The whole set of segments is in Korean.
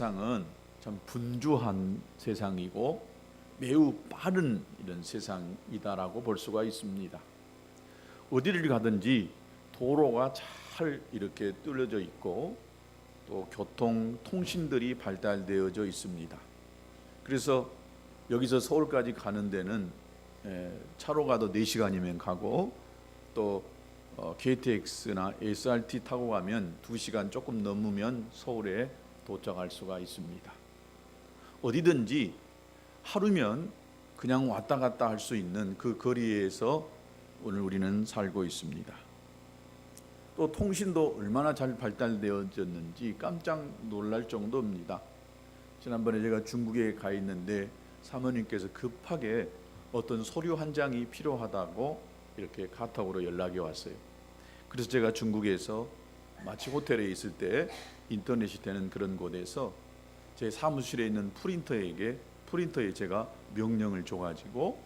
세상은 참 분주한 세상이고 매우 빠른 이런 세상이다라고 볼 수가 있습니다. 어디를 가든지 도로가 잘 이렇게 뚫려져 있고 또 교통, 통신들이 발달되어져 있습니다. 그래서 여기서 서울까지 가는 데는 차로 가도 4시간이면 가고 또 KTX나 SRT 타고 가면 2시간 조금 넘으면 서울에 도착할 수가 있습니다. 어디든지 하루면 그냥 왔다 갔다 할 수 있는 그 거리에서 오늘 우리는 살고 있습니다. 또 통신도 얼마나 잘 발달되어졌는지 깜짝 놀랄 정도입니다. 지난번에 제가 중국에 가 있는데 사모님께서 급하게 어떤 서류 한 장이 필요하다고 이렇게 카톡으로 연락이 왔어요. 그래서 제가 중국에서 마치 호텔에 있을 때 인터넷이 되는 그런 곳에서 제 사무실에 있는 프린터에 제가 명령을 줘가지고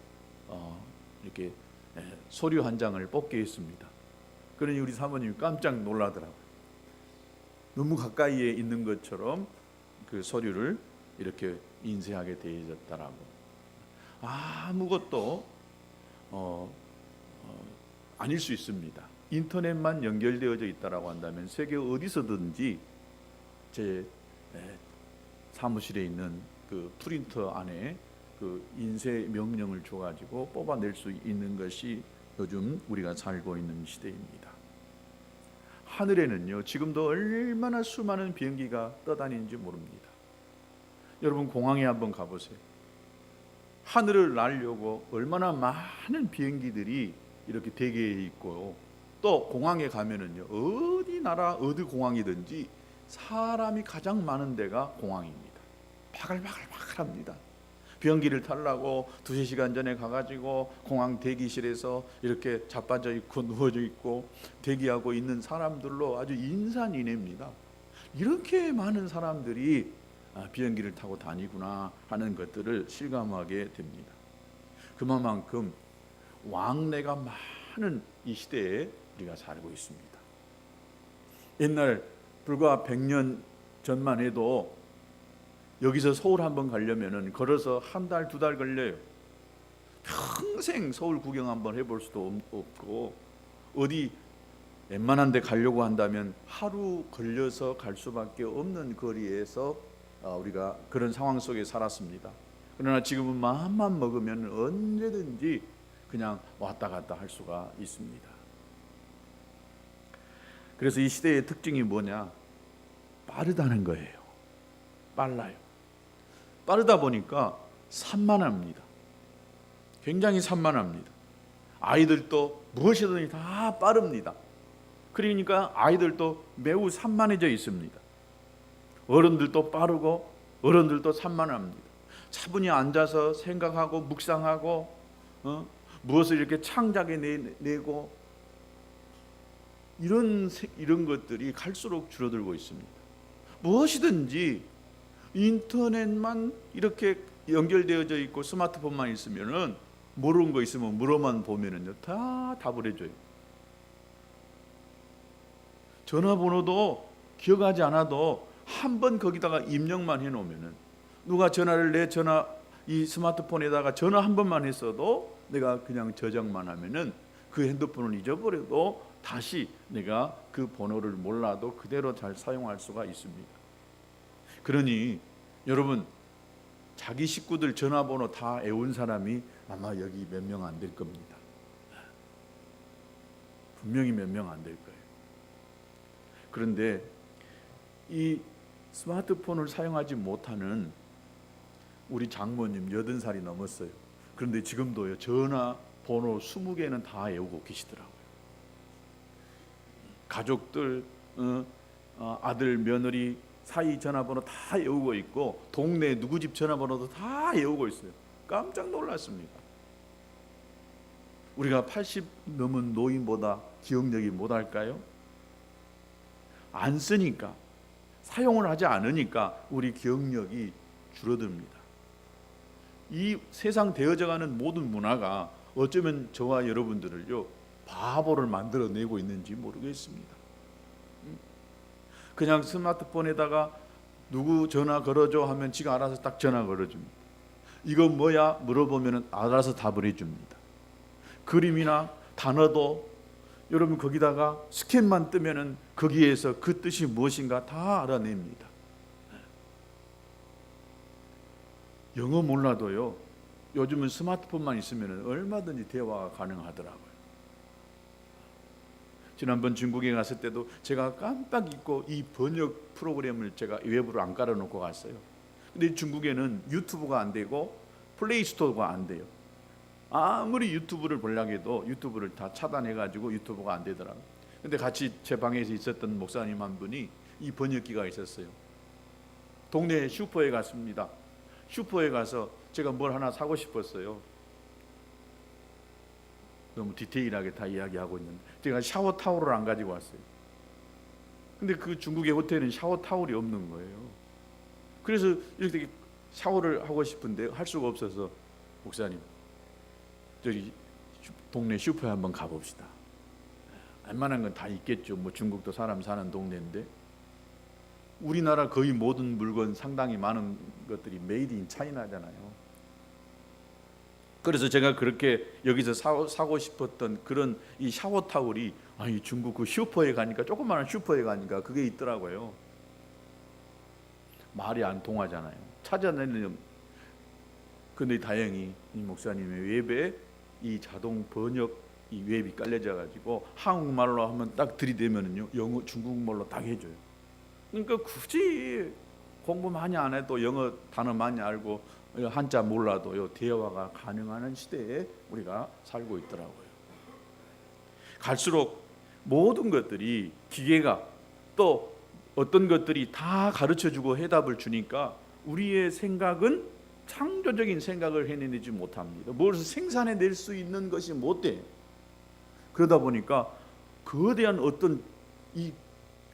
이렇게 서류 한 장을 뽑게 했습니다. 그러니 우리 사모님이 깜짝 놀라더라고요. 너무 가까이에 있는 것처럼 그 서류를 이렇게 인쇄하게 되어졌다라고. 아무것도 아닐 수 있습니다. 인터넷만 연결되어져 있다라고 한다면 세계 어디서든지 제 사무실에 있는 그 프린터 안에 그 인쇄 명령을 줘가지고 뽑아낼 수 있는 것이 요즘 우리가 살고 있는 시대입니다. 하늘에는요 지금도 얼마나 수많은 비행기가 떠다니는지 모릅니다. 여러분 공항에 한번 가보세요. 하늘을 날려고 얼마나 많은 비행기들이 이렇게 대기해 있고 또 공항에 가면은요 어디 나라 어디 공항이든지 사람이 가장 많은 데가 공항입니다. 바글바글바글합니다. 비행기를 타려고 2-3시간 전에 가가지고 공항 대기실에서 이렇게 자빠져 있고 누워져 있고 대기하고 있는 사람들로 아주 인산인해입니다. 이렇게 많은 사람들이 비행기를 타고 다니구나 하는 것들을 실감하게 됩니다. 그만큼 왕래가 많은 이 시대에 우리가 살고 있습니다. 옛날 불과 100년 전만 해도 여기서 서울 한번 가려면은 걸어서 1달, 2달 걸려요. 평생 서울 구경 한번 해볼 수도 없고 어디 웬만한 데 가려고 한다면 하루 걸려서 갈 수밖에 없는 거리에서 우리가 그런 상황 속에 살았습니다. 그러나 지금은 마음만 먹으면 언제든지 그냥 왔다 갔다 할 수가 있습니다. 그래서 이 시대의 특징이 뭐냐? 빠르다는 거예요. 빨라요. 빠르다 보니까 산만합니다. 굉장히 산만합니다. 아이들도 무엇이든지 다 빠릅니다. 그러니까 아이들도 매우 산만해져 있습니다. 어른들도 빠르고 어른들도 산만합니다. 차분히 앉아서 생각하고 묵상하고 무엇을 이렇게 창작해 내고 이런 것들이 갈수록 줄어들고 있습니다. 무엇이든지 인터넷만 이렇게 연결되어져 있고 스마트폰만 있으면은 모르는 거 있으면 물어만 보면은요 다 답을 해줘요. 전화번호도 기억하지 않아도 한번 거기다가 입력만 해놓으면은 누가 전화를 내 전화 이 스마트폰에다가 전화 한 번만 했어도 내가 그냥 저장만 하면은 그 핸드폰을 잊어버려도 다시 내가 그 번호를 몰라도 그대로 잘 사용할 수가 있습니다. 그러니 여러분 자기 식구들 전화번호 다 외운 사람이 아마 여기 몇 명 안 될 겁니다. 분명히 몇 명 안 될 거예요. 그런데 이 스마트폰을 사용하지 못하는 우리 장모님 80살이 넘었어요. 그런데 지금도요 전화번호 20개는 다 외우고 계시더라고요. 가족들, 아들, 며느리 사이 전화번호 다 외우고 있고 동네 누구 집 전화번호도 다 외우고 있어요. 깜짝 놀랐습니다. 우리가 80 넘은 노인보다 기억력이 못할까요? 안 쓰니까, 사용을 하지 않으니까 우리 기억력이 줄어듭니다. 이 세상 되어져가는 모든 문화가 어쩌면 저와 여러분들을요 바보를 만들어내고 있는지 모르겠습니다. 그냥 스마트폰에다가 누구 전화 걸어줘 하면 지가 알아서 딱 전화 걸어줍니다. 이거 뭐야 물어보면 알아서 답을 해줍니다. 그림이나 단어도 여러분 거기다가 스캔만 뜨면은 거기에서 그 뜻이 무엇인가 다 알아냅니다. 영어 몰라도요, 요즘은 스마트폰만 있으면 얼마든지 대화가 가능하더라고요. 지난번 중국에 갔을 때도 제가 깜빡 잊고 이 번역 프로그램을 제가 외부로 안 깔아놓고 갔어요. 근데 중국에는 유튜브가 안 되고 플레이스토어가 안 돼요. 아무리 유튜브를 보려고 해도 유튜브를 다 차단해가지고 유튜브가 안 되더라고요. 근데 같이 제 방에서 있었던 목사님 한 분이 이 번역기가 있었어요. 동네 슈퍼에 갔습니다. 슈퍼에 가서 제가 뭘 하나 사고 싶었어요. 너무 디테일하게 다 이야기하고 있는데 제가 샤워 타올을 안 가지고 왔어요. 근데 그 중국의 호텔은 샤워 타올이 없는 거예요. 그래서 이렇게 샤워를 하고 싶은데 할 수가 없어서 목사님, 저기 동네 슈퍼에 한번 가봅시다. 웬만한 건 다 있겠죠. 뭐 중국도 사람 사는 동네인데 우리나라 거의 모든 물건 상당히 많은 것들이 메이드 인 차이나잖아요. 그래서 제가 그렇게 여기서 사고 싶었던 그런 이 샤워 타올이 아니 중국 그 슈퍼에 가니까 조그마한 슈퍼에 가니까 그게 있더라고요. 말이 안 통하잖아요. 찾아내는. 근데 다행히 이 목사님의 웹에 이 자동 번역 이 웹이 깔려져 가지고 한국말로 하면 딱 들이대면은요 영어 중국말로 딱 해줘요. 그러니까 굳이 공부 많이 안 해도 영어 단어 많이 알고 한자 몰라도요 대화가 가능한 시대에 우리가 살고 있더라고요. 갈수록 모든 것들이 기계가 또 어떤 것들이 다 가르쳐주고 해답을 주니까 우리의 생각은 창조적인 생각을 해내지 못합니다. 무엇을 생산해낼 수 있는 것이 못 돼요. 그러다 보니까 거대한 어떤 이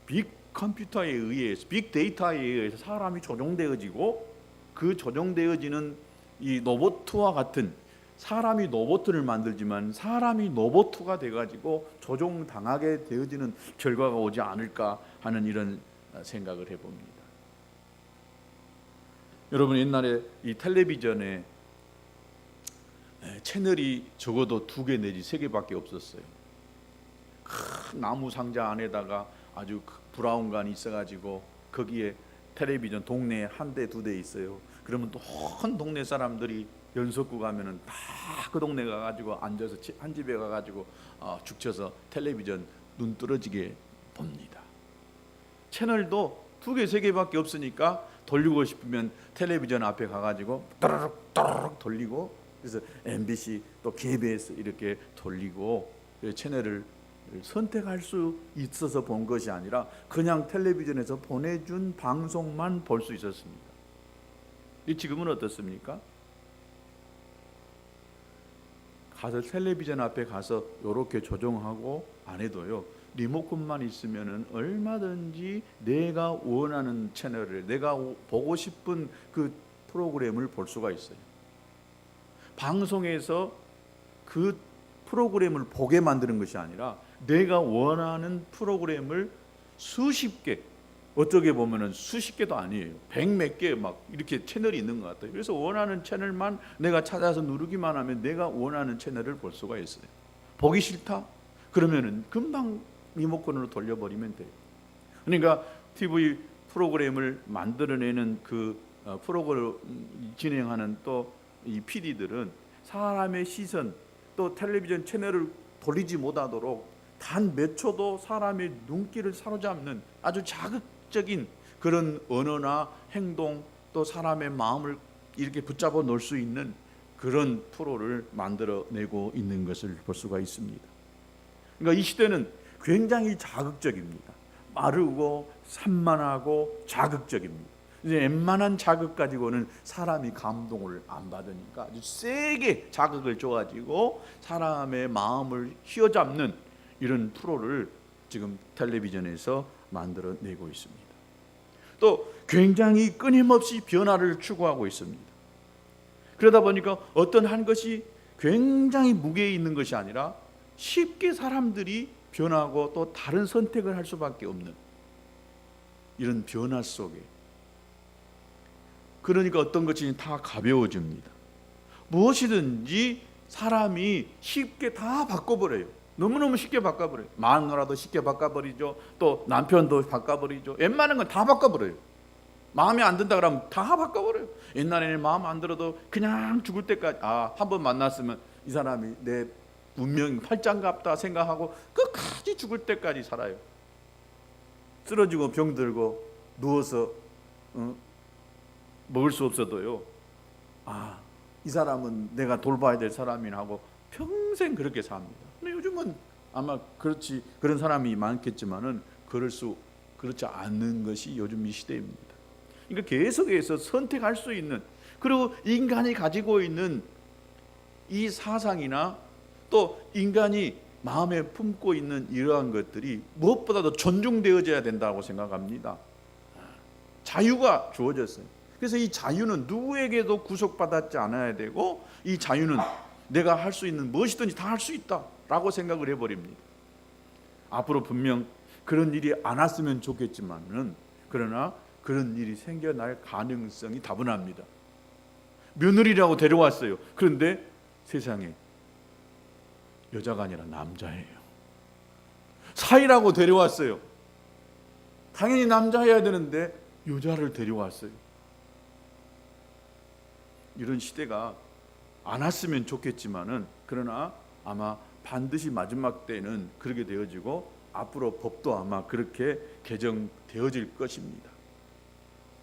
빅 컴퓨터에 의해서 빅 데이터에 의해서 사람이 조종되어지고 그 조종되어지는 이 로봇과 같은 사람이 로봇을 만들지만 사람이 로봇가 돼가지고 조종당하게 되어지는 결과가 오지 않을까 하는 이런 생각을 해봅니다. 여러분 옛날에 이 텔레비전에 채널이 적어도 2개 내지 3개밖에 없었어요. 큰 나무 상자 안에다가 아주 브라운관이 있어가지고 거기에 텔레비전 동네에 1대 2대 있어요. 그러면 또 온 동네 사람들이 연속구 가면은 다 그 동네 가가지고 앉아서 한 집에 가가지고 죽쳐서 텔레비전 눈 떨어지게 봅니다. 채널도 2개 3개밖에 없으니까 돌리고 싶으면 텔레비전 앞에 가가지고 또르륵 또르륵 돌리고 그래서 MBC 또 KBS 이렇게 돌리고 채널을 선택할 수 있어서 본 것이 아니라 그냥 텔레비전에서 보내준 방송만 볼 수 있었습니다. 지금은 어떻습니까? 가서 텔레비전 앞에 가서 이렇게 조정하고 안 해도요 리모컨만 있으면은 얼마든지 내가 원하는 채널을 내가 보고 싶은 그 프로그램을 볼 수가 있어요. 방송에서 그 프로그램을 보게 만드는 것이 아니라 내가 원하는 프로그램을 수십 개, 어떻게 보면은 수십 개도 아니에요. 100몇 개 막 이렇게 채널이 있는 것 같아요. 그래서 원하는 채널만 내가 찾아서 누르기만 하면 내가 원하는 채널을 볼 수가 있어요. 보기 싫다? 그러면은 금방 리모컨으로 돌려버리면 돼요. 그러니까 TV 프로그램을 만들어내는 그 프로그램 진행하는 또 이 PD들은 사람의 시선 또 텔레비전 채널을 돌리지 못하도록 단 몇 초도 사람의 눈길을 사로잡는 아주 자극적인 그런 언어나 행동 또 사람의 마음을 이렇게 붙잡아 놓을 수 있는 그런 프로를 만들어내고 있는 것을 볼 수가 있습니다. 그러니까 이 시대는 굉장히 자극적입니다. 빠르고 산만하고 자극적입니다. 이제 웬만한 자극 가지고는 사람이 감동을 안 받으니까 아주 세게 자극을 줘가지고 사람의 마음을 휘어잡는 이런 프로를 지금 텔레비전에서 만들어내고 있습니다. 또 굉장히 끊임없이 변화를 추구하고 있습니다. 그러다 보니까 어떤 한 것이 굉장히 무게에 있는 것이 아니라 쉽게 사람들이 변하고 또 다른 선택을 할 수밖에 없는 이런 변화 속에 그러니까 어떤 것이 다 가벼워집니다. 무엇이든지 사람이 쉽게 다 바꿔버려요. 너무너무 쉽게 바꿔버려요. 마누라도 쉽게 바꿔버리죠. 또 남편도 바꿔버리죠. 웬만한 건 다 바꿔버려요. 마음에 안 든다 그러면 다 바꿔버려요. 옛날에는 마음 안 들어도 그냥 죽을 때까지 한 번 만났으면 이 사람이 내 운명이 팔짱갑다 생각하고 끝까지 죽을 때까지 살아요. 쓰러지고 병들고 누워서 먹을 수 없어도요, 이 사람은 내가 돌봐야 될 사람이나 하고 평생 그렇게 삽니다. 근데 요즘은 아마 그런 사람이 많겠지만은 그렇지 않는 것이 요즘 이 시대입니다. 그러니까 계속해서 선택할 수 있는, 그리고 인간이 가지고 있는 이 사상이나 또 인간이 마음에 품고 있는 이러한 것들이 무엇보다도 존중되어져야 된다고 생각합니다. 자유가 주어졌어요. 그래서 이 자유는 누구에게도 구속받지 않아야 되고, 이 자유는 내가 할 수 있는 무엇이든지 다 할 수 있다라고 생각을 해버립니다. 앞으로 분명 그런 일이 안 왔으면 좋겠지만은, 그러나 그런 일이 생겨날 가능성이 다분합니다. 며느리라고 데려왔어요. 그런데 세상에 여자가 아니라 남자예요. 사위라고 데려왔어요. 당연히 남자여야 되는데 여자를 데려왔어요. 이런 시대가 안 왔으면 좋겠지만은, 그러나 아마 반드시 마지막 때는 그렇게 되어지고 앞으로 법도 아마 그렇게 개정되어질 것입니다.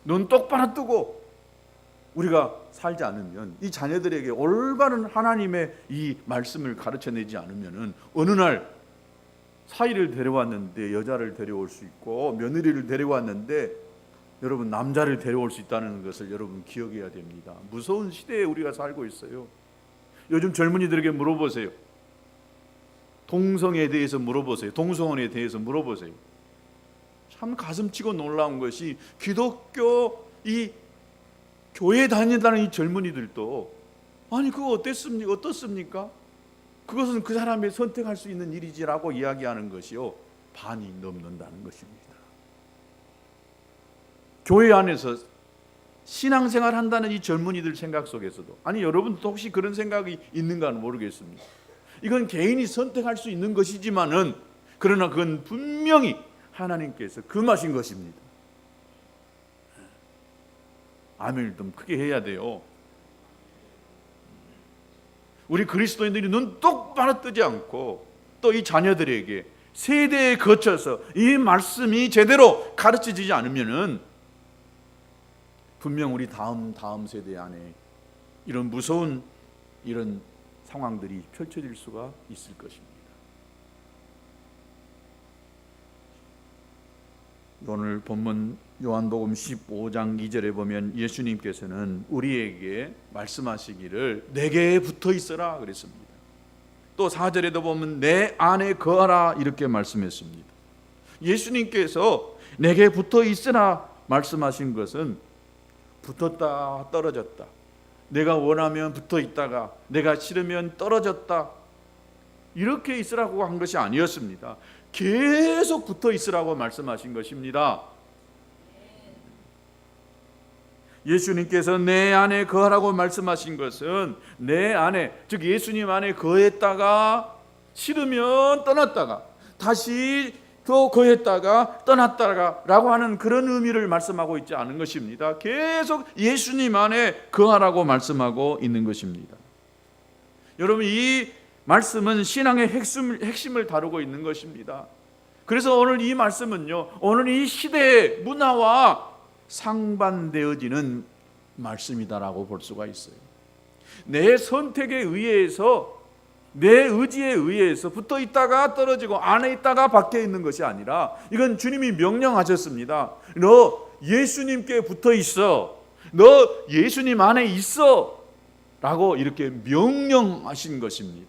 눈 똑바로 뜨고 우리가 살지 않으면, 이 자녀들에게 올바른 하나님의 이 말씀을 가르쳐내지 않으면은 어느 날 사위를 데려왔는데 여자를 데려올 수 있고, 며느리를 데려왔는데 여러분 남자를 데려올 수 있다는 것을 여러분 기억해야 됩니다. 무서운 시대에 우리가 살고 있어요. 요즘 젊은이들에게 물어보세요. 동성애에 대해서 물어보세요. 동성혼에 대해서 물어보세요. 참 가슴치고 놀라운 것이, 기독교 이 교회 다닌다는 이 젊은이들도 그거 어떻습니까? 그것은 그 사람이 선택할 수 있는 일이지라고 이야기하는 것이요, 반이 넘는다는 것입니다. 교회 안에서 신앙생활 한다는 이 젊은이들 생각 속에서도, 여러분도 혹시 그런 생각이 있는가는 모르겠습니다. 이건 개인이 선택할 수 있는 것이지만은, 그러나 그건 분명히 하나님께서 금하신 것입니다. 아멘을 좀 크게 해야 돼요. 우리 그리스도인들이 눈 똑바로 뜨지 않고, 또 이 자녀들에게 세대에 거쳐서 이 말씀이 제대로 가르쳐지지 않으면은 분명 우리 다음 세대 안에 이런 무서운 이런 상황들이 펼쳐질 수가 있을 것입니다. 오늘 본문 요한복음 15장 2절에 보면 예수님께서는 우리에게 말씀하시기를 내게 붙어 있어라 그랬습니다. 또 4절에도 보면 내 안에 거하라 이렇게 말씀했습니다. 예수님께서 내게 붙어 있으라 말씀하신 것은 붙었다 떨어졌다, 내가 원하면 붙어 있다가 내가 싫으면 떨어졌다, 이렇게 있으라고 한 것이 아니었습니다. 계속 붙어 있으라고 말씀하신 것입니다. 예수님께서 내 안에 거하라고 말씀하신 것은 내 안에, 즉 예수님 안에 거했다가 싫으면 떠났다가 다시 또 거했다가 떠났다가 라고 하는 그런 의미를 말씀하고 있지 않은 것입니다. 계속 예수님 안에 거하라고 말씀하고 있는 것입니다. 여러분, 이 말씀은 신앙의 핵심을 다루고 있는 것입니다. 그래서 오늘 이 말씀은요, 오늘 이 시대의 문화와 상반되어지는 말씀이다라고 볼 수가 있어요. 내 선택에 의해서, 내 의지에 의해서 붙어 있다가 떨어지고 안에 있다가 밖에 있는 것이 아니라, 이건 주님이 명령하셨습니다. 너 예수님께 붙어 있어, 너 예수님 안에 있어 라고 이렇게 명령하신 것입니다.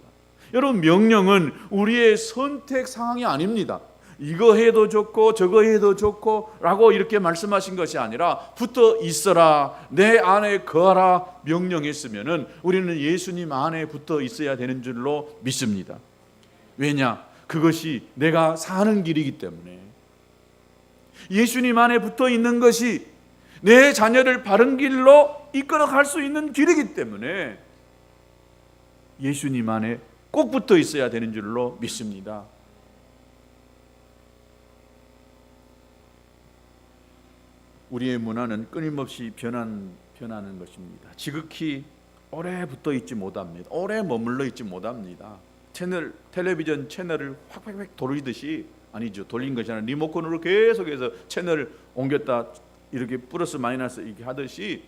여러분, 명령은 우리의 선택 상황이 아닙니다. 이거 해도 좋고 저거 해도 좋고 라고 이렇게 말씀하신 것이 아니라 붙어 있어라, 내 안에 거하라 명령했으면은 우리는 예수님 안에 붙어 있어야 되는 줄로 믿습니다. 왜냐? 그것이 내가 사는 길이기 때문에. 예수님 안에 붙어 있는 것이 내 자녀를 바른 길로 이끌어 갈 수 있는 길이기 때문에 예수님 안에 꼭 붙어 있어야 되는 줄로 믿습니다. 우리의 문화는 끊임없이 변하는 것입니다. 지극히 오래 붙어 있지 못합니다. 오래 머물러 있지 못합니다. 텔레비전 채널을 확 돌리듯이, 아니죠, 돌린 것이 아니라 리모컨으로 계속해서 채널을 옮겼다 이렇게 플러스 마이너스 이렇게 하듯이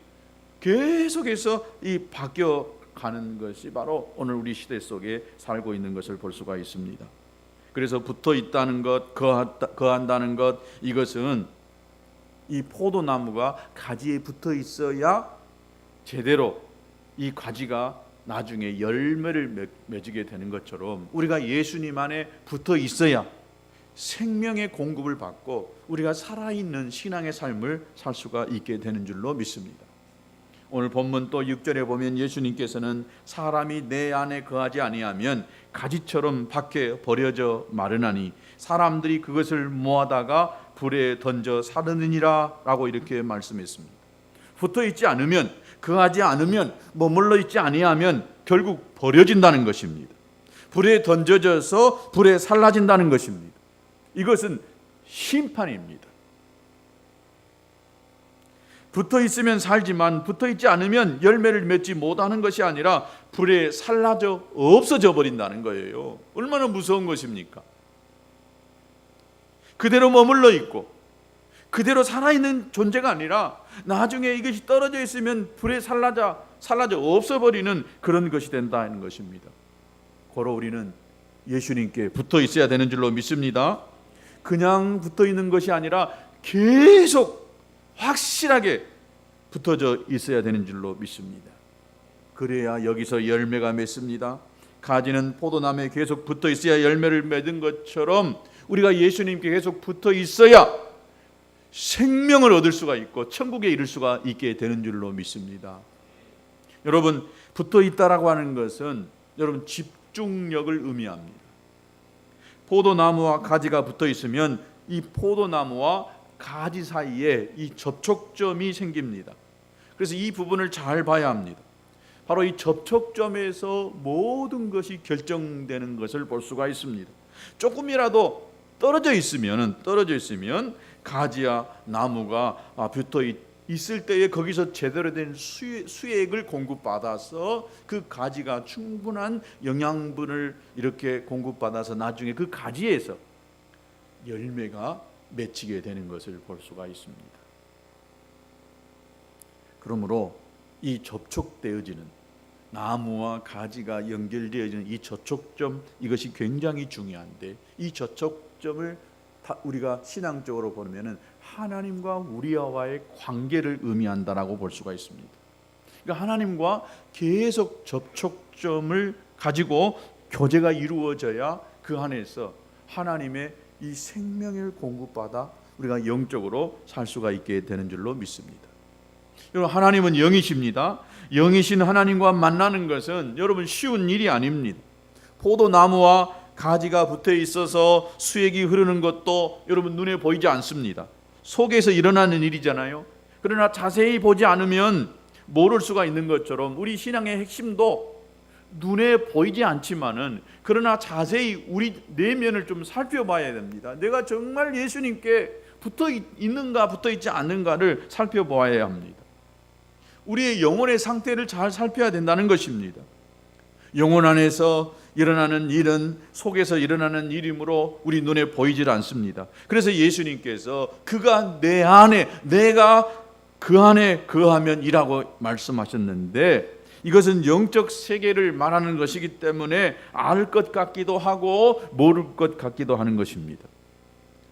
계속해서 이 바뀌어 가는 것이 바로 오늘 우리 시대 속에 살고 있는 것을 볼 수가 있습니다. 그래서 붙어 있다는 것, 거한다는 것, 이것은 이 포도나무가 가지에 붙어 있어야 제대로 이 가지가 나중에 열매를 맺게 되는 것처럼 우리가 예수님 안에 붙어 있어야 생명의 공급을 받고 우리가 살아있는 신앙의 삶을 살 수가 있게 되는 줄로 믿습니다. 오늘 본문 또 6절에 보면 예수님께서는 사람이 내 안에 거하지 아니하면 가지처럼 밖에 버려져 마르나니 사람들이 그것을 모아다가 불에 던져 사르느니라 라고 이렇게 말씀했습니다. 붙어 있지 않으면, 거하지 않으면, 머물러 있지 아니하면 결국 버려진다는 것입니다. 불에 던져져서 불에 살라진다는 것입니다. 이것은 심판입니다. 붙어 있으면 살지만 붙어 있지 않으면 열매를 맺지 못하는 것이 아니라 불에 살라져 없어져 버린다는 거예요. 얼마나 무서운 것입니까? 그대로 머물러 있고 그대로 살아있는 존재가 아니라 나중에 이것이 떨어져 있으면 불에 살라져 없어버리는 그런 것이 된다는 것입니다. 고로 우리는 예수님께 붙어 있어야 되는 줄로 믿습니다. 그냥 붙어 있는 것이 아니라 계속 확실하게 붙어져 있어야 되는 줄로 믿습니다. 그래야 여기서 열매가 맺습니다. 가지는 포도나무에 계속 붙어 있어야 열매를 맺은 것처럼 우리가 예수님께 계속 붙어 있어야 생명을 얻을 수가 있고 천국에 이를 수가 있게 되는 줄로 믿습니다. 여러분, 붙어 있다라고 하는 것은 여러분 집중력을 의미합니다. 포도나무와 가지가 붙어 있으면 이 포도나무와 가지 사이에 이 접촉점이 생깁니다. 그래서 이 부분을 잘 봐야 합니다. 바로 이 접촉점에서 모든 것이 결정되는 것을 볼 수가 있습니다. 조금이라도 떨어져 있으면 가지와 나무가 붙어 있을 때에 거기서 제대로 된 수액을 공급받아서 그 가지가 충분한 영양분을 이렇게 공급받아서 나중에 그 가지에서 열매가 맺히게 되는 것을 볼 수가 있습니다. 그러므로 이 접촉되어지는 나무와 가지가 연결되어지는 이 접촉점, 이것이 굉장히 중요한데 이 접촉점을 우리가 신앙적으로 보면은 하나님과 우리와의 관계를 의미한다라고 볼 수가 있습니다. 그러니까 하나님과 계속 접촉점을 가지고 교제가 이루어져야 그 안에서 하나님의 이 생명을 공급받아 우리가 영적으로 살 수가 있게 되는 줄로 믿습니다. 여러분, 하나님은 영이십니다. 영이신 하나님과 만나는 것은 여러분 쉬운 일이 아닙니다. 포도나무와 가지가 붙어 있어서 수액이 흐르는 것도 여러분 눈에 보이지 않습니다. 속에서 일어나는 일이잖아요. 그러나 자세히 보지 않으면 모를 수가 있는 것처럼 우리 신앙의 핵심도 눈에 보이지 않지만은 그러나 자세히 우리 내면을 좀 살펴봐야 됩니다. 내가 정말 예수님께 붙어 있는가 붙어 있지 않는가를 살펴보아야 합니다. 우리의 영혼의 상태를 잘 살펴야 된다는 것입니다. 영혼 안에서 일어나는 일은 속에서 일어나는 일이므로 우리 눈에 보이질 않습니다. 그래서 예수님께서 그가 내 안에, 내가 그 안에 거하면 이라고 말씀하셨는데 이것은 영적 세계를 말하는 것이기 때문에 알 것 같기도 하고 모를 것 같기도 하는 것입니다.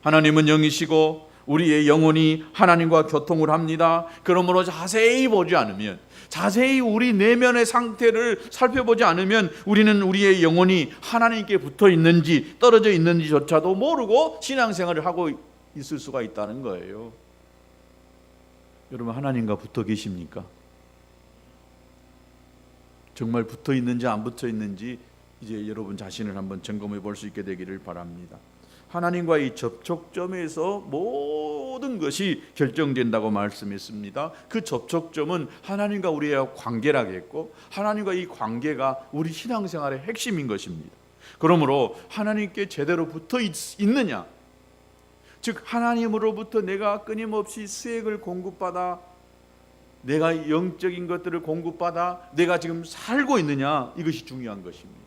하나님은 영이시고 우리의 영혼이 하나님과 교통을 합니다. 그러므로 자세히 보지 않으면, 자세히 우리 내면의 상태를 살펴보지 않으면 우리는 우리의 영혼이 하나님께 붙어 있는지 떨어져 있는지조차도 모르고 신앙생활을 하고 있을 수가 있다는 거예요. 여러분, 하나님과 붙어 계십니까? 정말 붙어 있는지 안 붙어 있는지 이제 여러분 자신을 한번 점검해 볼 수 있게 되기를 바랍니다. 하나님과의 접촉점에서 모든 것이 결정된다고 말씀했습니다. 그 접촉점은 하나님과 우리의 관계라겠고, 하나님과 이 관계가 우리 신앙생활의 핵심인 것입니다. 그러므로 하나님께 제대로 붙어 있느냐, 즉 하나님으로부터 내가 끊임없이 수액을 공급받아 내가 영적인 것들을 공급받아 내가 지금 살고 있느냐, 이것이 중요한 것입니다.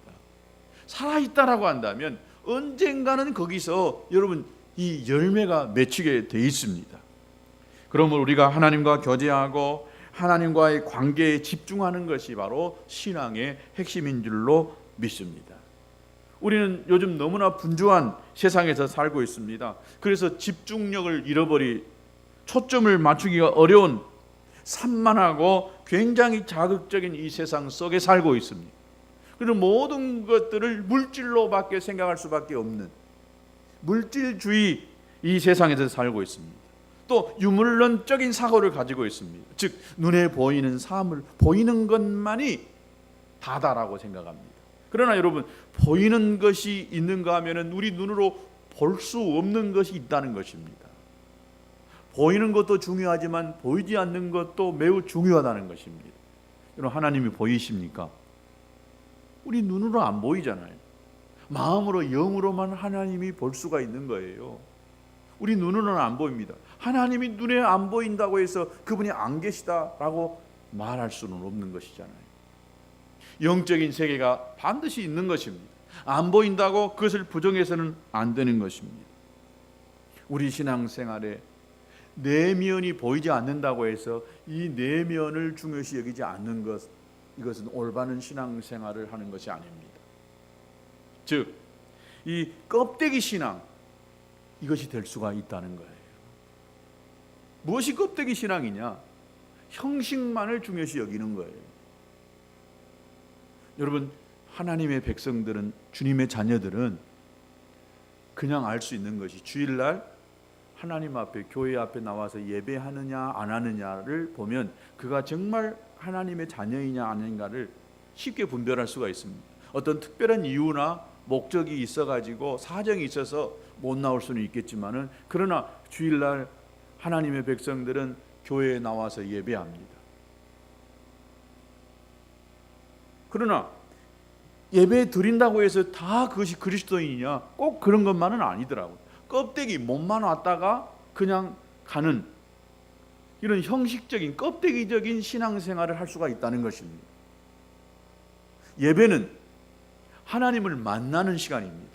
살아있다라고 한다면 언젠가는 거기서 여러분 이 열매가 맺히게 돼 있습니다. 그러므로 우리가 하나님과 교제하고 하나님과의 관계에 집중하는 것이 바로 신앙의 핵심인 줄로 믿습니다. 우리는 요즘 너무나 분주한 세상에서 살고 있습니다. 그래서 집중력을 잃어버리, 초점을 맞추기가 어려운 산만하고 굉장히 자극적인 이 세상 속에 살고 있습니다. 그리고 모든 것들을 물질로밖에 생각할 수밖에 없는 물질주의 이 세상에서 살고 있습니다. 또 유물론적인 사고를 가지고 있습니다. 즉 눈에 보이는 삶을, 보이는 것만이 다다라고 생각합니다. 그러나 여러분, 보이는 것이 있는가 하면은 우리 눈으로 볼 수 없는 것이 있다는 것입니다. 보이는 것도 중요하지만 보이지 않는 것도 매우 중요하다는 것입니다. 여러분, 하나님이 보이십니까? 우리 눈으로 안 보이잖아요. 마음으로, 영으로만 하나님이 볼 수가 있는 거예요. 우리 눈으로는 안 보입니다. 하나님이 눈에 안 보인다고 해서 그분이 안 계시다라고 말할 수는 없는 것이잖아요. 영적인 세계가 반드시 있는 것입니다. 안 보인다고 그것을 부정해서는 안 되는 것입니다. 우리 신앙생활에 내면이 보이지 않는다고 해서 이 내면을 중요시 여기지 않는 것, 이것은 올바른 신앙생활을 하는 것이 아닙니다. 즉, 이 껍데기 신앙, 이것이 될 수가 있다는 거예요. 무엇이 껍데기 신앙이냐? 형식만을 중요시 여기는 거예요. 여러분, 하나님의 백성들은, 주님의 자녀들은 그냥 알 수 있는 것이 주일날 하나님 앞에, 교회 앞에 나와서 예배하느냐 안 하느냐를 보면 그가 정말 하나님의 자녀이냐 아닌가를 쉽게 분별할 수가 있습니다. 어떤 특별한 이유나 목적이 있어가지고 사정이 있어서 못 나올 수는 있겠지만은, 그러나 주일날 하나님의 백성들은 교회에 나와서 예배합니다. 그러나 예배 드린다고 해서 다 그것이 그리스도인이냐? 꼭 그런 것만은 아니더라고요. 껍데기, 몸만 왔다가 그냥 가는 이런 형식적인 껍데기적인 신앙생활을 할 수가 있다는 것입니다. 예배는 하나님을 만나는 시간입니다.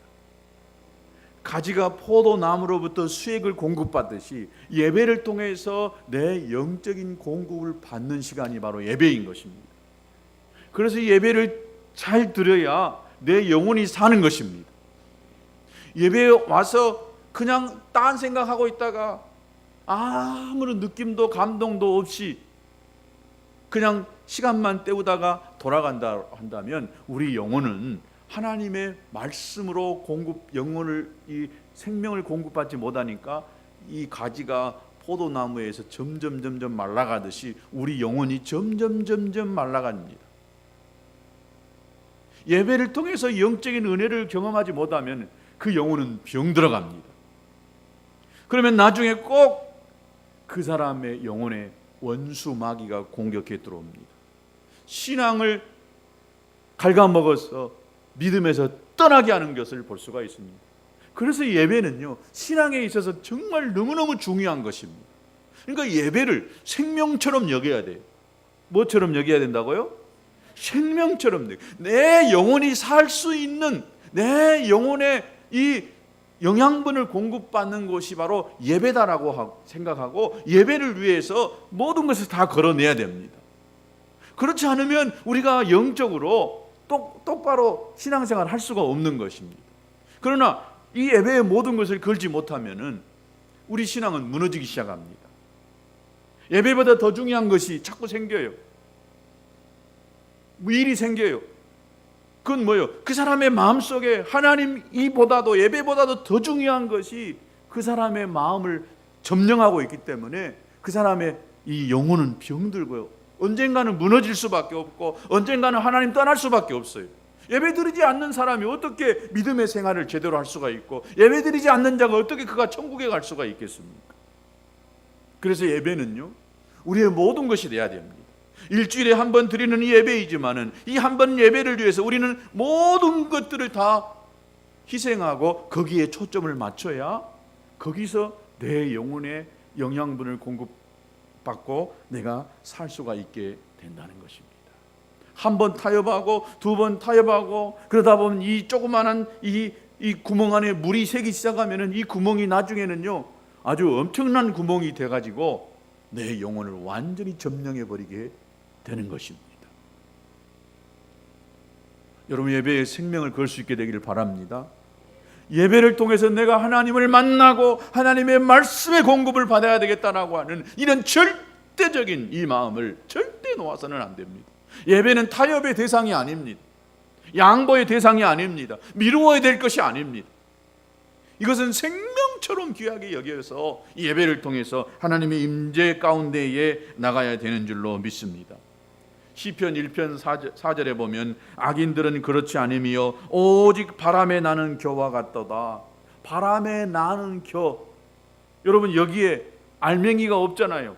가지가 포도나무로부터 수액을 공급받듯이 예배를 통해서 내 영적인 공급을 받는 시간이 바로 예배인 것입니다. 그래서 예배를 잘 드려야 내 영혼이 사는 것입니다. 예배에 와서 그냥 딴 생각하고 있다가 아무런 느낌도 감동도 없이 그냥 시간만 때우다가 돌아간다 한다면 우리 영혼은 하나님의 말씀으로 영혼을, 이 생명을 공급받지 못하니까 이 가지가 포도나무에서 점점 말라가듯이 우리 영혼이 점점 말라갑니다. 예배를 통해서 영적인 은혜를 경험하지 못하면 그 영혼은 병들어갑니다. 그러면 나중에 꼭 그 사람의 영혼에 원수 마귀가 공격해 들어옵니다. 신앙을 갉아먹어서 믿음에서 떠나게 하는 것을 볼 수가 있습니다. 그래서 예배는요, 신앙에 있어서 정말 너무너무 중요한 것입니다. 그러니까 예배를 생명처럼 여겨야 돼요. 뭐처럼 여겨야 된다고요? 생명처럼. 내 영혼이 살 수 있는, 내 영혼의 이 영양분을 공급받는 곳이 바로 예배다라고 생각하고 예배를 위해서 모든 것을 다 걸어내야 됩니다. 그렇지 않으면 우리가 영적으로 똑바로 신앙생활을 할 수가 없는 것입니다. 그러나 이 예배의 모든 것을 걸지 못하면 우리 신앙은 무너지기 시작합니다. 예배보다 더 중요한 것이 자꾸 생겨요. 일이 생겨요. 그건 뭐예요? 그 사람의 마음속에 하나님 이보다도, 예배보다도 더 중요한 것이 그 사람의 마음을 점령하고 있기 때문에 그 사람의 이 영혼은 병들고요, 언젠가는 무너질 수밖에 없고 언젠가는 하나님 떠날 수밖에 없어요. 예배드리지 않는 사람이 어떻게 믿음의 생활을 제대로 할 수가 있고, 예배드리지 않는 자가 어떻게 그가 천국에 갈 수가 있겠습니까? 그래서 예배는요, 우리의 모든 것이 돼야 됩니다. 일주일에 한 번 드리는 이 예배이지만은 이 한 번 예배를 위해서 우리는 모든 것들을 다 희생하고 거기에 초점을 맞춰야 거기서 내 영혼의 영양분을 공급받고 내가 살 수가 있게 된다는 것입니다. 한 번 타협하고 두 번 타협하고 그러다 보면 이 조그마한 이 구멍 안에 물이 새기 시작하면은 이 구멍이 나중에는요 아주 엄청난 구멍이 돼가지고 내 영혼을 완전히 점령해 버리게 되는 것입니다. 여러분, 예배에 생명을 걸 수 있게 되기를 바랍니다. 예배를 통해서 내가 하나님을 만나고 하나님의 말씀의 공급을 받아야 되겠다라고 하는 이런 절대적인 이 마음을 절대 놓아서는 안 됩니다. 예배는 타협의 대상이 아닙니다. 양보의 대상이 아닙니다. 미루어야 될 것이 아닙니다. 이것은 생명처럼 귀하게 여겨서 예배를 통해서 하나님의 임재 가운데에 나가야 되는 줄로 믿습니다. 시편 1편 4절에 보면 악인들은 그렇지 않으며 오직 바람에 나는 겨와 같도다. 바람에 나는 겨. 여러분, 여기에 알맹이가 없잖아요.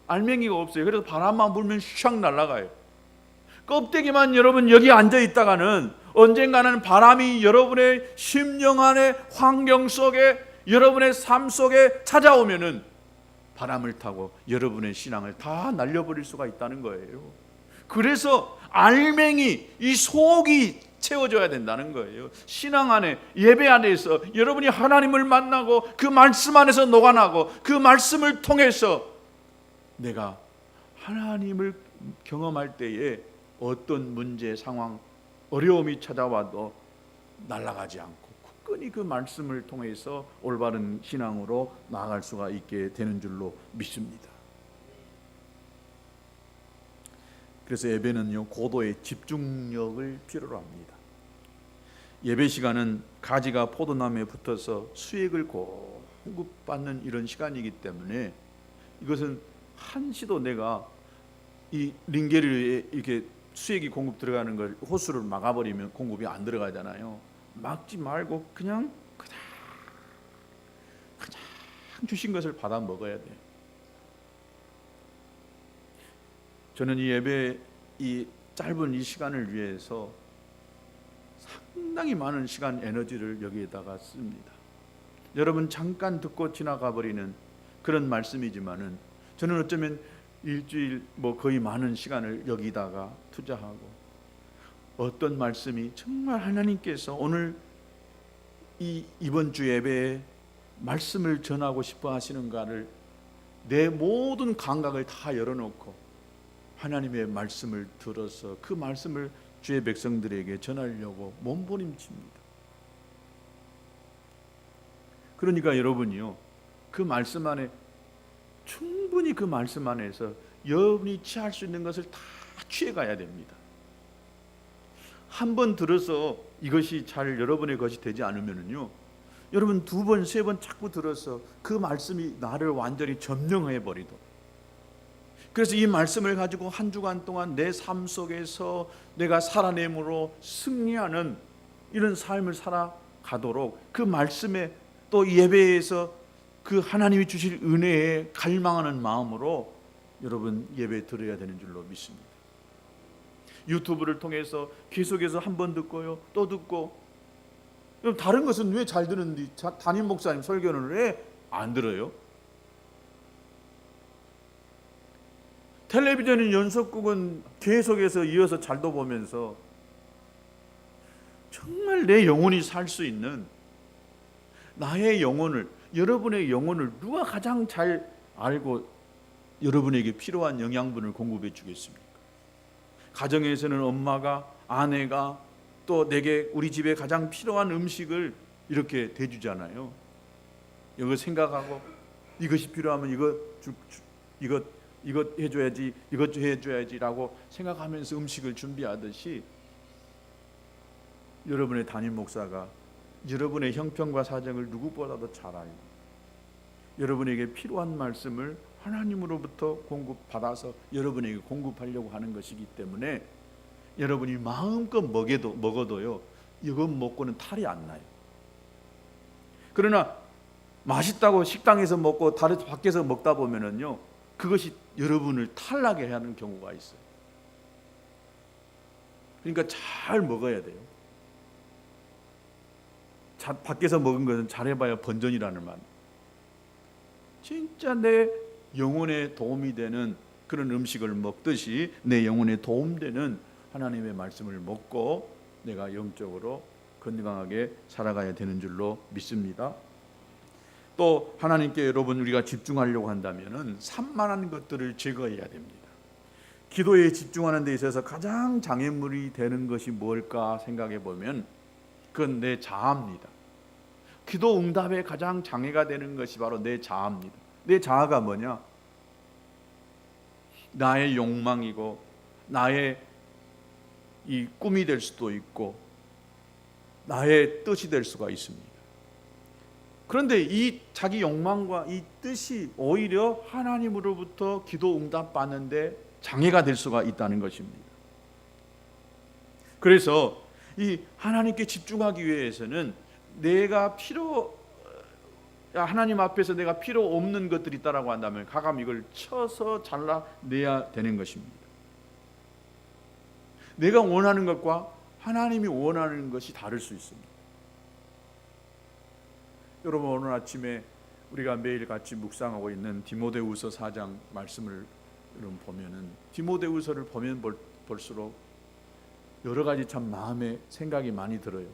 알맹이가 없어요. 그래서 바람만 불면 샥 날아가요. 껍데기만 여러분 여기 앉아 있다가는 언젠가는 바람이 여러분의 심령 안에 환경 속에 여러분의 삶 속에 찾아오면은 바람을 타고 여러분의 신앙을 다 날려버릴 수가 있다는 거예요. 그래서 알맹이, 이 속이 채워져야 된다는 거예요. 신앙 안에, 예배 안에서 여러분이 하나님을 만나고 그 말씀 안에서 녹아나고 그 말씀을 통해서 내가 하나님을 경험할 때에 어떤 문제, 상황, 어려움이 찾아와도 날아가지 않고 굳건히 그 말씀을 통해서 올바른 신앙으로 나아갈 수가 있게 되는 줄로 믿습니다. 그래서 예배는요, 고도의 집중력을 필요로 합니다. 예배 시간은 가지가 포도나무에 붙어서 수액을 공급받는 이런 시간이기 때문에 이것은 한시도 내가 이 링게를 이렇게 수액이 공급 들어가는 걸 호수를 막아버리면 공급이 안 들어가잖아요. 막지 말고 그냥 주신 것을 받아 먹어야 돼요. 저는 이 예배, 이 짧은 이 시간을 위해서 상당히 많은 시간, 에너지를 여기에다가 씁니다. 여러분, 잠깐 듣고 지나가 버리는 그런 말씀이지만은 저는 어쩌면 일주일 거의 많은 시간을 여기다가 투자하고 어떤 말씀이 정말 하나님께서 오늘 이번 주 예배에 말씀을 전하고 싶어 하시는가를 내 모든 감각을 다 열어놓고 하나님의 말씀을 들어서 그 말씀을 주의 백성들에게 전하려고 몸부림칩니다. 그러니까 여러분이요, 그 말씀 안에 충분히 그 말씀 안에서 여러분이 취할 수 있는 것을 다 취해가야 됩니다. 한 번 들어서 이것이 잘 여러분의 것이 되지 않으면요, 여러분 두 번, 세 번 자꾸 들어서 그 말씀이 나를 완전히 점령해 버리도록. 그래서 이 말씀을 가지고 한 주간 동안 내 삶 속에서 내가 살아냄으로 승리하는 이런 삶을 살아가도록 그 말씀에 또 예배에서 그 하나님이 주실 은혜에 갈망하는 마음으로 여러분 예배 드려야 되는 줄로 믿습니다. 유튜브를 통해서 계속해서 한 번 듣고요, 또 듣고. 그럼 다른 것은 왜 잘 듣는데 담임 목사님 설교는 왜 안 들어요? 텔레비전인 연속극은 계속해서 이어서 잘도 보면서 정말 내 영혼이 살 수 있는 나의 영혼을, 여러분의 영혼을 누가 가장 잘 알고 여러분에게 필요한 영양분을 공급해 주겠습니까? 가정에서는 엄마가, 아내가 또 내게 우리 집에 가장 필요한 음식을 이렇게 대주잖아요. 이거 생각하고 이것이 필요하면 이것 해줘야지, 이것 해줘야지라고 생각하면서 음식을 준비하듯이 여러분의 담임 목사가 여러분의 형편과 사정을 누구보다도 잘 알고 여러분에게 필요한 말씀을 하나님으로부터 공급받아서 여러분에게 공급하려고 하는 것이기 때문에 여러분이 마음껏 먹어도요, 이건 먹고는 탈이 안 나요. 그러나 맛있다고 식당에서 먹고 다른 밖에서 먹다 보면은요, 그것이 여러분을 탈나게 하는 경우가 있어요. 그러니까 잘 먹어야 돼요. 밖에서 먹은 것은 잘해봐야 번전이라는 말. 진짜 내 영혼에 도움이 되는 그런 음식을 먹듯이 내 영혼에 도움되는 하나님의 말씀을 먹고 내가 영적으로 건강하게 살아가야 되는 줄로 믿습니다. 또 하나님께 여러분 우리가 집중하려고 한다면은 산만한 것들을 제거해야 됩니다. 기도에 집중하는 데 있어서 가장 장애물이 되는 것이 뭘까 생각해 보면 그건 내 자아입니다. 기도 응답에 가장 장애가 되는 것이 바로 내 자아입니다. 내 자아가 뭐냐? 나의 욕망이고 나의 이 꿈이 될 수도 있고 나의 뜻이 될 수가 있습니다. 그런데 이 자기 욕망과 이 뜻이 오히려 하나님으로부터 기도 응답 받는데 장애가 될 수가 있다는 것입니다. 그래서 이 하나님께 집중하기 위해서는 하나님 앞에서 내가 필요 없는 것들이 있다라고 한다면 가감 이걸 쳐서 잘라내야 되는 것입니다. 내가 원하는 것과 하나님이 원하는 것이 다를 수 있습니다. 여러분, 오늘 아침에 우리가 매일 같이 묵상하고 있는 디모데후서 4장 말씀을 여러분 보면은 디모데후서를 보면 볼수록 여러 가지 참 마음에 생각이 많이 들어요.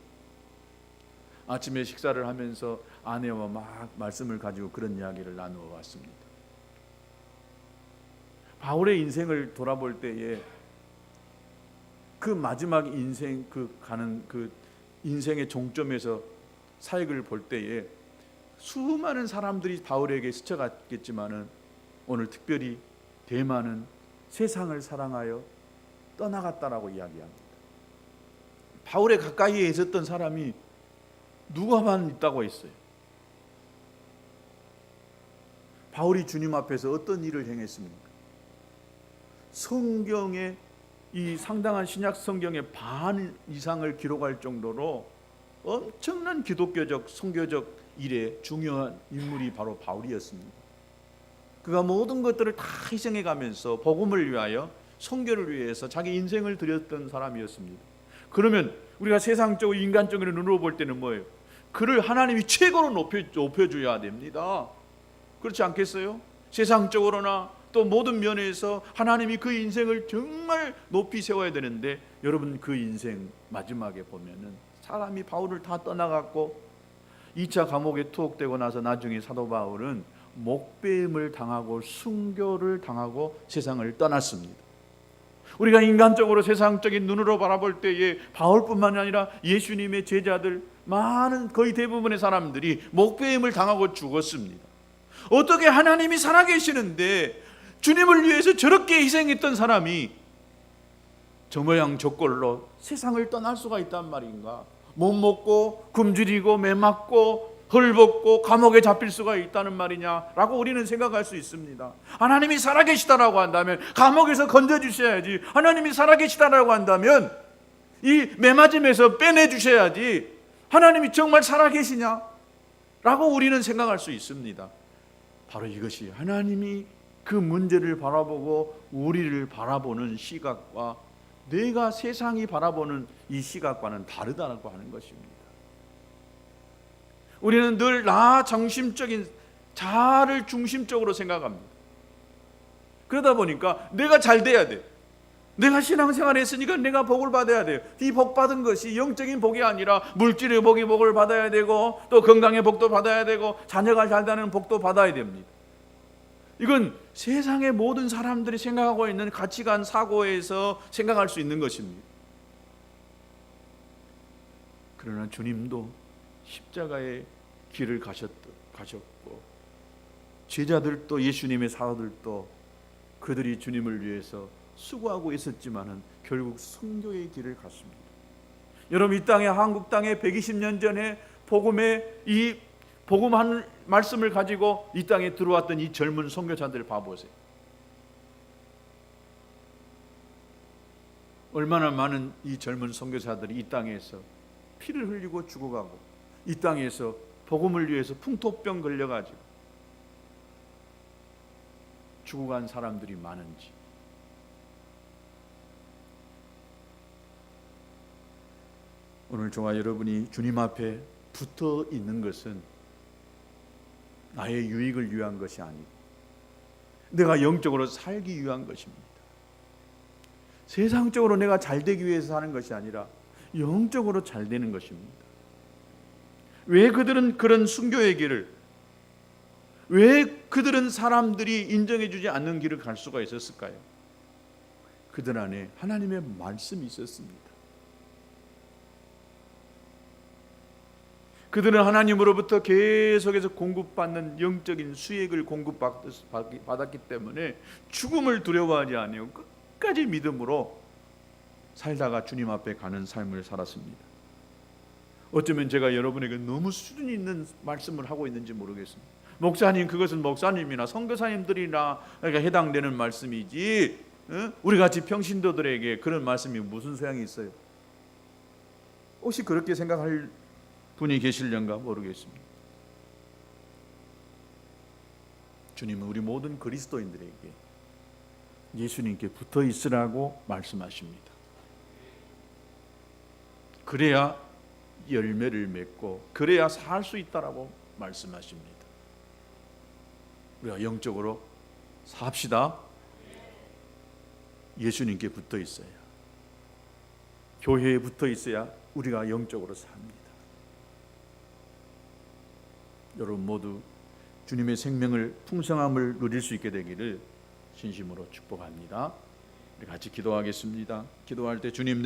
아침에 식사를 하면서 아내와 막 말씀을 가지고 그런 이야기를 나누어 왔습니다. 바울의 인생을 돌아볼 때에 그 마지막 인생 가는 인생의 종점에서 사역을 볼 때에 수많은 사람들이 바울에게 스쳐갔겠지만은 오늘 특별히 대만은 세상을 사랑하여 떠나갔다라고 이야기합니다. 바울의 가까이에 있었던 사람이 누가만 있다고 했어요. 바울이 주님 앞에서 어떤 일을 행했습니까? 성경의 이 상당한 신약 성경의 반 이상을 기록할 정도로 엄청난 기독교적 선교적 일에 중요한 인물이 바로 바울이었습니다. 그가 모든 것들을 다 희생해 가면서 복음을 위하여 선교를 위해서 자기 인생을 드렸던 사람이었습니다. 그러면 우리가 세상적으로 인간적으로 눈으로 볼 때는 뭐예요? 그를 하나님이 최고로 높여줘야 됩니다. 그렇지 않겠어요? 세상적으로나 또 모든 면에서 하나님이 그 인생을 정말 높이 세워야 되는데 여러분 그 인생 마지막에 보면은 사람이 바울을 다 떠나갔고 2차 감옥에 투옥되고 나서 나중에 사도 바울은 목배임을 당하고 순교를 당하고 세상을 떠났습니다. 우리가 인간적으로 세상적인 눈으로 바라볼 때에 바울뿐만 아니라 예수님의 제자들 많은 거의 대부분의 사람들이 목배임을 당하고 죽었습니다. 어떻게 하나님이 살아계시는데 주님을 위해서 저렇게 희생했던 사람이 저 모양 저 꼴로 세상을 떠날 수가 있단 말인가? 못 먹고 굶주리고 매 맞고 헐벗고 감옥에 잡힐 수가 있다는 말이냐라고 우리는 생각할 수 있습니다. 하나님이 살아계시다라고 한다면 감옥에서 건져주셔야지. 하나님이 살아계시다라고 한다면 이 매맞음에서 빼내주셔야지. 하나님이 정말 살아계시냐? 라고 우리는 생각할 수 있습니다. 바로 이것이 하나님이 그 문제를 바라보고 우리를 바라보는 시각과 내가 세상이 바라보는 이 시각과는 다르다고 하는 것입니다. 우리는 늘 나 중심적인 자아를 중심적으로 생각합니다. 그러다 보니까 내가 잘 돼야 돼. 내가 신앙생활 했으니까 내가 복을 받아야 돼요. 이 복 받은 것이 영적인 복이 아니라 물질의 복을 받아야 되고 또 건강의 복도 받아야 되고 자녀가 잘 되는 복도 받아야 됩니다. 이건 세상의 모든 사람들이 생각하고 있는 가치관 사고에서 생각할 수 있는 것입니다. 그러나 주님도 십자가의 길을 가셨고 제자들도 예수님의 사도들도 그들이 주님을 위해서 수고하고 있었지만은 결국 선교의 길을 갔습니다. 여러분 이 땅에 한국 땅에 120년 전에 이 복음한 말씀을 가지고 이 땅에 들어왔던 이 젊은 선교사들 봐보세요. 얼마나 많은 이 젊은 선교사들이 이 땅에서 피를 흘리고 죽어가고 이 땅에서 복음을 위해서 풍토병 걸려가지고 죽어간 사람들이 많은지. 오늘 저와 여러분이 주님 앞에 붙어 있는 것은 나의 유익을 위한 것이 아니고 내가 영적으로 살기 위한 것입니다. 세상적으로 내가 잘 되기 위해서 사는 것이 아니라 영적으로 잘 되는 것입니다. 왜 그들은 그런 순교의 길을, 왜 그들은 사람들이 인정해 주지 않는 길을 갈 수가 있었을까요? 그들 안에 하나님의 말씀이 있었습니다. 그들은 하나님으로부터 계속해서 공급받는 영적인 수익을 공급받았기 때문에 죽음을 두려워하지 아니하고 끝까지 믿음으로 살다가 주님 앞에 가는 삶을 살았습니다. 어쩌면 제가 여러분에게 너무 수준 있는 말씀을 하고 있는지 모르겠습니다. 목사님, 그것은 목사님이나 선교사님들이나 해당되는 말씀이지 우리 같이 평신도들에게 그런 말씀이 무슨 소양이 있어요? 혹시 그렇게 생각할 분이 계실련가 모르겠습니다. 주님은 우리 모든 그리스도인들에게 예수님께 붙어 있으라고 말씀하십니다. 그래야 열매를 맺고 그래야 살 수 있다라고 말씀하십니다. 우리가 영적으로 삽시다. 예수님께 붙어 있어야, 교회에 붙어 있어야 우리가 영적으로 삽니다. 여러분 모두 주님의 생명을 풍성함을 누릴 수 있게 되기를 진심으로 축복합니다. 우리 같이 기도하겠습니다. 기도할 때 주님,